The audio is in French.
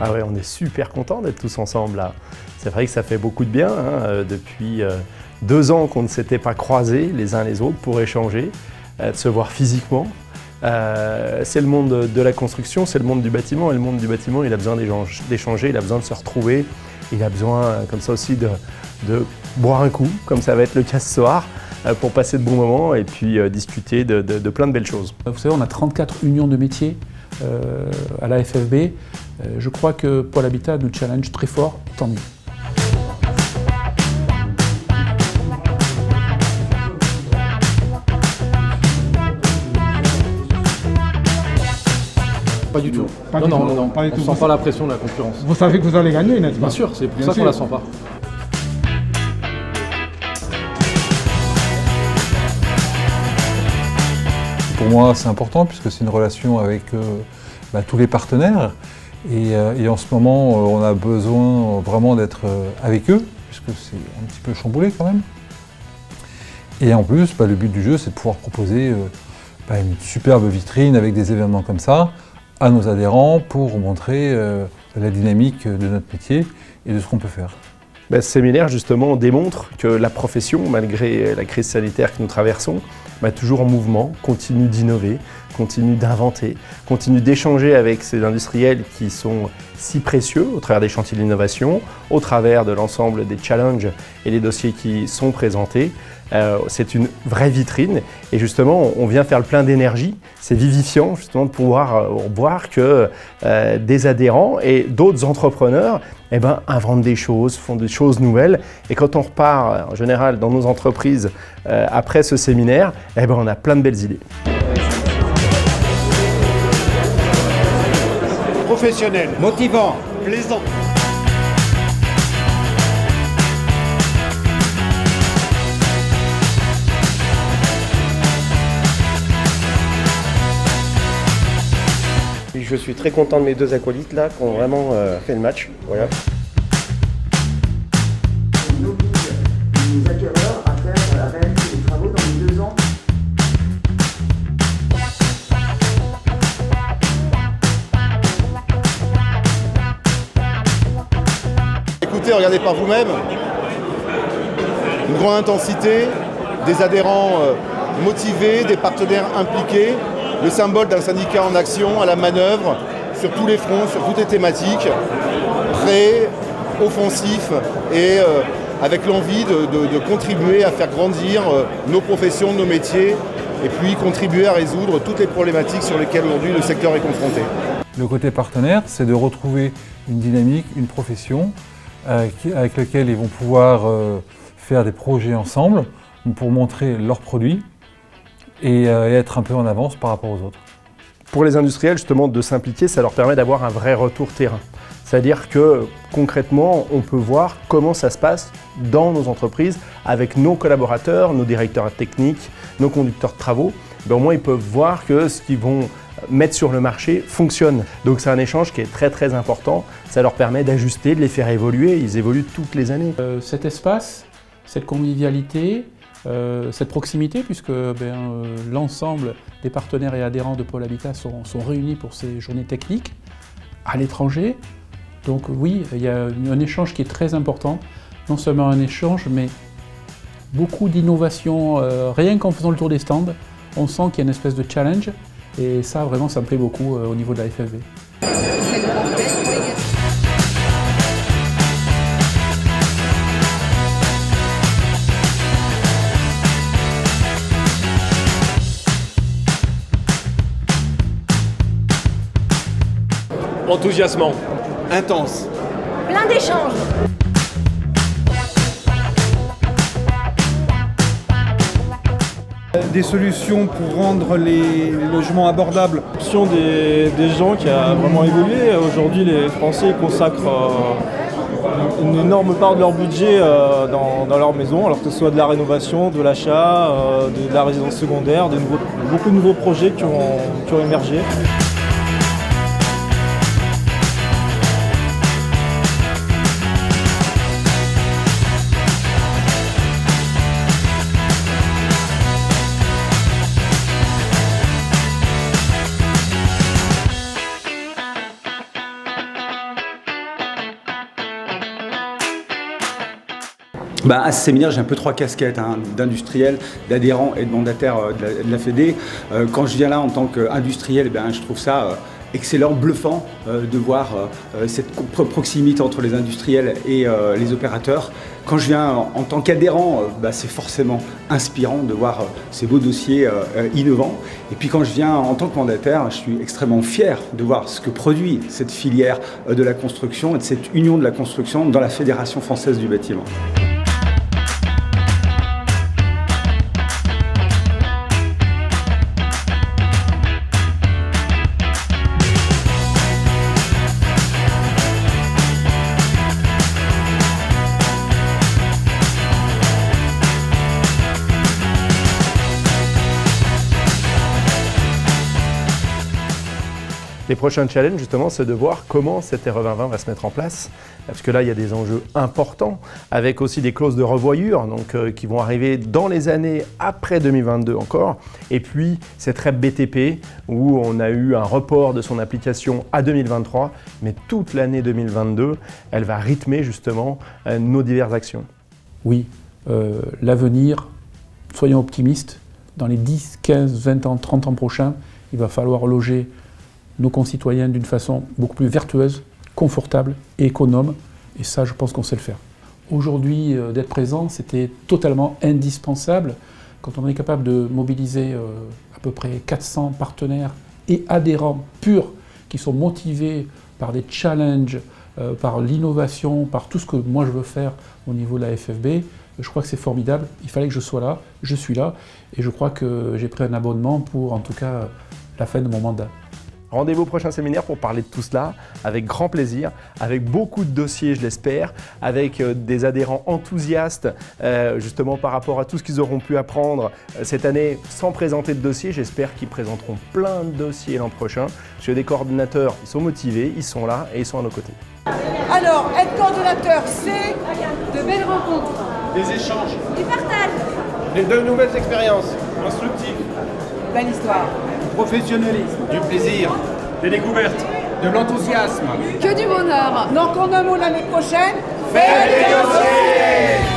Ah ouais, on est super contents d'être tous ensemble là. C'est vrai que ça fait beaucoup de bien, hein, depuis 2 ans qu'on ne s'était pas croisés les uns les autres pour échanger, de se voir physiquement. C'est le monde de la construction, c'est le monde du bâtiment, et le monde du bâtiment, il a besoin d'échanger, il a besoin de se retrouver, il a besoin comme ça aussi de boire un coup, comme ça va être le cas ce soir, pour passer de bons moments et puis discuter de plein de belles choses. Vous savez, on a 34 unions de métiers à la FFB. Je crois que Pôle Habitat nous challenge très fort, tant mieux. Pas du tout. Non, pas du tout. On sent pas la pression de la concurrence. Vous savez que vous allez gagner, n'est-ce pas? Bien sûr, c'est pour Bien ça sûr. qu'on la sent pas. Pour moi, c'est important puisque c'est une relation avec tous les partenaires. Et en ce moment, on a besoin vraiment d'être avec eux, puisque c'est un petit peu chamboulé quand même. Et en plus, le but du jeu, c'est de pouvoir proposer une superbe vitrine avec des événements comme ça à nos adhérents pour montrer la dynamique de notre métier et de ce qu'on peut faire. Ce séminaire, justement, démontre que la profession, malgré la crise sanitaire que nous traversons, toujours en mouvement, continue d'innover, continue d'inventer, continue d'échanger avec ces industriels qui sont si précieux au travers des chantiers d'innovation, au travers de l'ensemble des challenges et les dossiers qui sont présentés. C'est une vraie vitrine et justement on vient faire le plein d'énergie. C'est vivifiant justement de pouvoir voir que des adhérents et d'autres entrepreneurs inventent des choses, font des choses nouvelles, et quand on repart en général dans nos entreprises après ce séminaire, on a plein de belles idées. Professionnel, motivant, plaisant. Je suis très content de mes 2 acolytes là qui ont vraiment fait le match. Voilà. Nous acquéreurs à faire la réalité des travaux dans les 2 ans. Écoutez, regardez par vous-même. Une grande intensité, des adhérents motivés, des partenaires impliqués. Le symbole d'un syndicat en action, à la manœuvre, sur tous les fronts, sur toutes les thématiques, prêt, offensif et avec l'envie de contribuer à faire grandir nos professions, nos métiers, et puis contribuer à résoudre toutes les problématiques sur lesquelles aujourd'hui le secteur est confronté. Le côté partenaire, c'est de retrouver une dynamique, une profession avec laquelle ils vont pouvoir faire des projets ensemble pour montrer leurs produits et être un peu en avance par rapport aux autres. Pour les industriels, justement, de s'impliquer, ça leur permet d'avoir un vrai retour terrain. C'est-à-dire que concrètement, on peut voir comment ça se passe dans nos entreprises avec nos collaborateurs, nos directeurs techniques, nos conducteurs de travaux. Au moins, ils peuvent voir que ce qu'ils vont mettre sur le marché fonctionne. Donc c'est un échange qui est très très important. Ça leur permet d'ajuster, de les faire évoluer. Ils évoluent toutes les années. Cet espace, cette convivialité, cette proximité, puisque l'ensemble des partenaires et adhérents de Pôle Habitat sont réunis pour ces journées techniques à l'étranger. Donc oui, il y a un échange qui est très important. Non seulement un échange, mais beaucoup d'innovation. Rien qu'en faisant le tour des stands, on sent qu'il y a une espèce de challenge. Et ça, vraiment, ça me plaît beaucoup au niveau de la FFB. Enthousiasmant, intense. Plein d'échanges. Des solutions pour rendre les logements abordables. L'option des gens qui a vraiment évolué. Aujourd'hui, les Français consacrent une énorme part de leur budget dans leur maison, alors que ce soit de la rénovation, de l'achat, de la résidence secondaire, beaucoup de nouveaux projets qui ont émergé. À ce séminaire, j'ai un peu 3 casquettes, d'industriel, d'adhérent et de mandataire de la Fédé. Quand je viens là en tant qu'industriel, je trouve ça excellent, bluffant de voir cette proximité entre les industriels et les opérateurs. Quand je viens en tant qu'adhérent, c'est forcément inspirant de voir ces beaux dossiers innovants. Et puis quand je viens en tant que mandataire, je suis extrêmement fier de voir ce que produit cette filière de la construction et de cette union de la construction dans la Fédération française du bâtiment. Les prochains challenges, justement, c'est de voir comment cette RE 2020 va se mettre en place. Parce que là, il y a des enjeux importants, avec aussi des clauses de revoyure qui vont arriver dans les années après 2022 encore. Et puis, cette REP BTP, où on a eu un report de son application à 2023. Mais toute l'année 2022, elle va rythmer justement nos diverses actions. Oui, l'avenir, soyons optimistes, dans les 10, 15, 20 ans, 30 ans prochains, il va falloir loger nos concitoyens d'une façon beaucoup plus vertueuse, confortable et économe. Et ça, je pense qu'on sait le faire. Aujourd'hui, d'être présent, c'était totalement indispensable. Quand on est capable de mobiliser à peu près 400 partenaires et adhérents purs qui sont motivés par des challenges, par l'innovation, par tout ce que moi je veux faire au niveau de la FFB, je crois que c'est formidable. Il fallait que je sois là, je suis là, et je crois que j'ai pris un abonnement pour, en tout cas, la fin de mon mandat. Rendez-vous au prochain séminaire pour parler de tout cela, avec grand plaisir, avec beaucoup de dossiers, je l'espère, avec des adhérents enthousiastes, justement par rapport à tout ce qu'ils auront pu apprendre cette année sans présenter de dossier. J'espère qu'ils présenteront plein de dossiers l'an prochain. J'ai des coordinateurs, ils sont motivés, ils sont là et ils sont à nos côtés. Alors, être coordonnateur, c'est de belles rencontres, des échanges, du partage, de nouvelles expériences instructives, belle histoire, du professionnalisme, du plaisir, des découvertes, de l'enthousiasme. que du bonheur. Donc en un mot l'année prochaine, faites des dossiers.